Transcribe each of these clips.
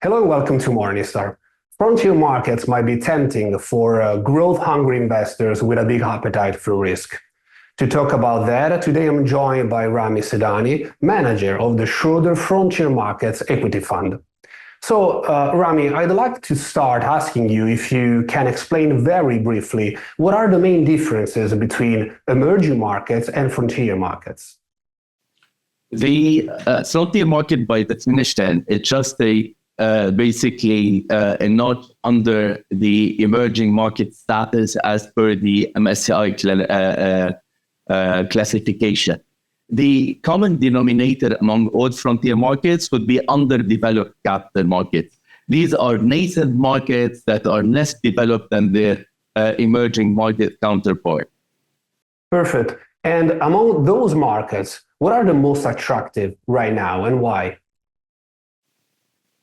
Hello and welcome to Morningstar. Frontier markets might be tempting for growth-hungry investors with a big appetite for risk. To talk about that, today I'm joined by Rami Sidani, manager of the Schroder Frontier Markets Equity Fund. So, Rami, I'd like to start asking you if you can explain very briefly what are the main differences between emerging markets and frontier markets. The frontier market, by definition, it's just basically a notch under the emerging market status as per the MSCI classification. The common denominator among all frontier markets would be underdeveloped capital markets. These are nascent markets that are less developed than their emerging market counterpart. Perfect. And among those markets, what are the most attractive right now and why?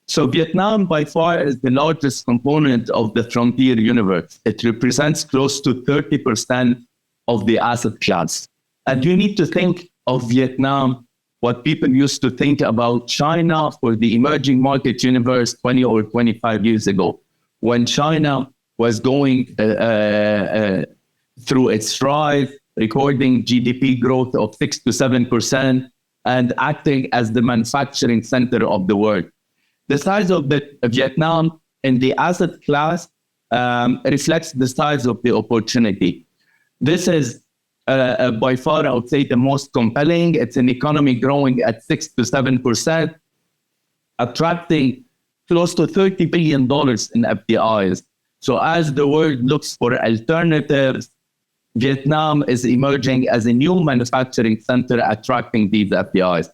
So Vietnam by far is the largest component of the frontier universe. It represents close to 30% of the asset class. And you need to think of Vietnam, what people used to think about China for the emerging market universe 20 or 25 years ago, when China was going through its rise, recording GDP growth of 6 to 7% and acting as the manufacturing center of the world. The size of Vietnam in the asset class reflects the size of the opportunity. This is by far, I would say, the most compelling. It's an economy growing at 6 to 7%, attracting close to $30 billion in FDIs. So as the world looks for alternatives, Vietnam is emerging as a new manufacturing center attracting these FDIs.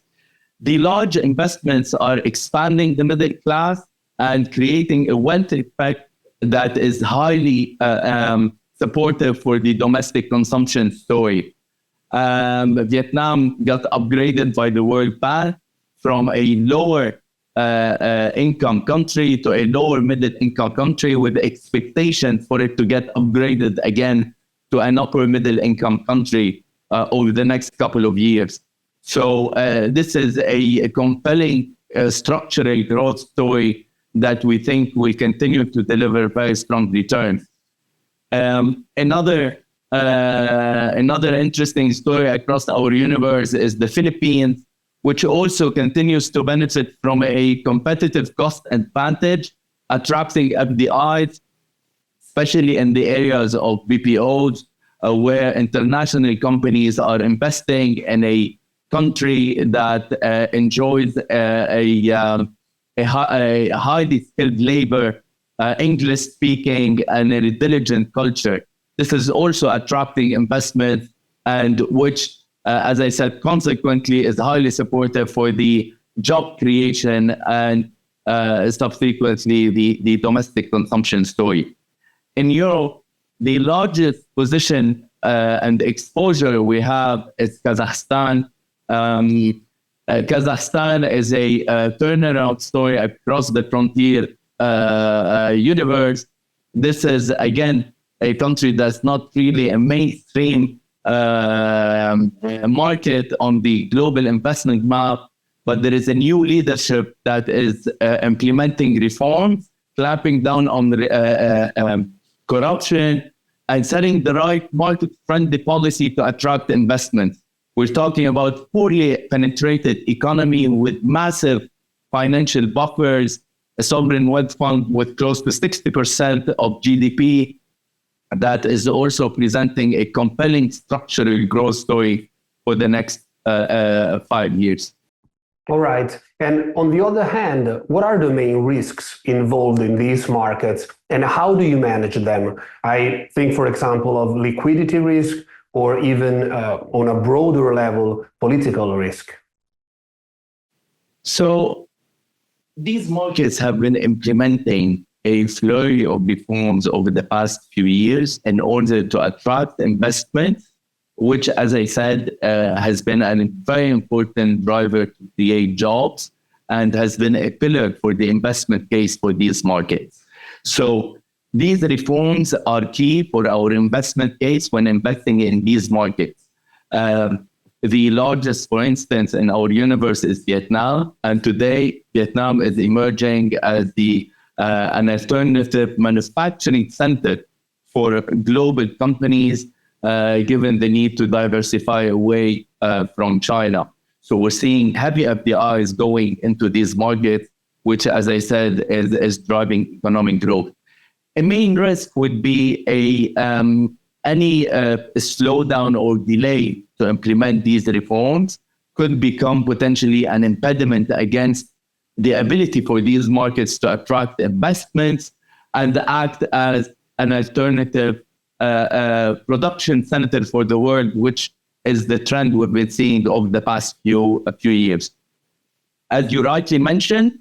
The large investments are expanding the middle class and creating a wealth effect that is highly supportive for the domestic consumption story. Vietnam got upgraded by the World Bank from a lower income country to a lower middle income country with expectation for it to get upgraded again to an upper middle income country over the next couple of years. So this is a compelling structural growth story that we think will continue to deliver very strong returns. Another interesting story across our universe is the Philippines, which also continues to benefit from a competitive cost advantage, attracting FDIs, especially in the areas of BPOs, where international companies are investing in a country that enjoys a highly skilled labor, English-speaking, and a diligent culture. This is also attracting investment, and which, as I said, consequently is highly supportive for the job creation and subsequently the domestic consumption story. In Europe, the largest position and exposure we have is Kazakhstan. Kazakhstan is a turnaround story across the frontier universe. This is, again, a country that's not really a mainstream market on the global investment map, but there is a new leadership that is implementing reforms, clamping down on corruption, and setting the right market-friendly policy to attract investment. We're talking about fully penetrated economy with massive financial buffers, a sovereign wealth fund with close to 60% of GDP that is also presenting a compelling structural growth story for the next 5 years. All right. And on the other hand, what are the main risks involved in these markets and how do you manage them? I think, for example, of liquidity risk or even on a broader level, political risk. So these markets have been implementing a flurry of reforms over the past few years in order to attract investment, which, as I said, has been a very important driver to create jobs and has been a pillar for the investment case for these markets. So these reforms are key for our investment case when investing in these markets. The largest, for instance, in our universe is Vietnam. And today, Vietnam is emerging as an alternative manufacturing center for global companies, given the need to diversify away from China. So we're seeing heavy FDIs going into these markets, which, as I said, is driving economic growth. A main risk would be any slowdown or delay to implement these reforms could become potentially an impediment against the ability for these markets to attract investments and act as an alternative production center for the world, which is the trend we've been seeing over the past few years. As you rightly mentioned,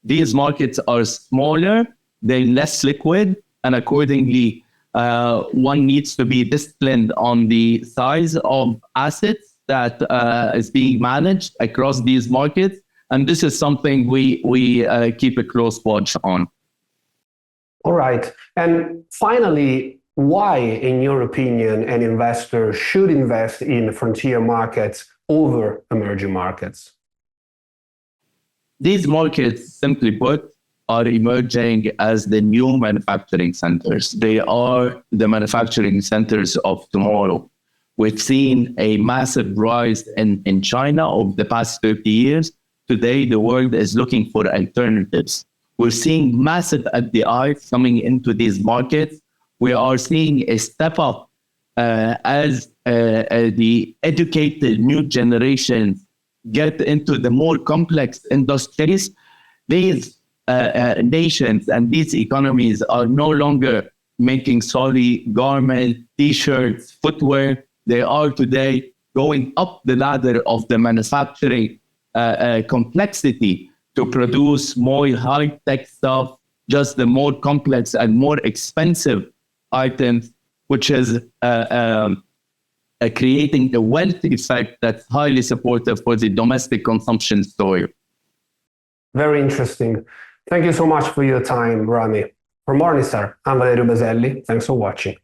these markets are smaller, they're less liquid, and accordingly, one needs to be disciplined on the size of assets that is being managed across these markets. And this is something we keep a close watch on. All right. And finally, why, in your opinion, an investor should invest in frontier markets over emerging markets? These markets, simply put, are emerging as the new manufacturing centers. They are the manufacturing centers of tomorrow. We've seen a massive rise in China over the past 30 years. Today, the world is looking for alternatives. We're seeing massive FDIs coming into these markets. We are seeing a step up as the educated new generations get into the more complex industries. These nations and these economies are no longer making solely garments, t-shirts, footwear. They are today going up the ladder of the manufacturing complexity to produce more high-tech stuff, just the more complex and more expensive items, which is creating a wealth effect that's highly supportive for the domestic consumption story. Very interesting. Thank you so much for your time, Rami. For Morningstar, I'm Valerio Baselli. Thanks for watching.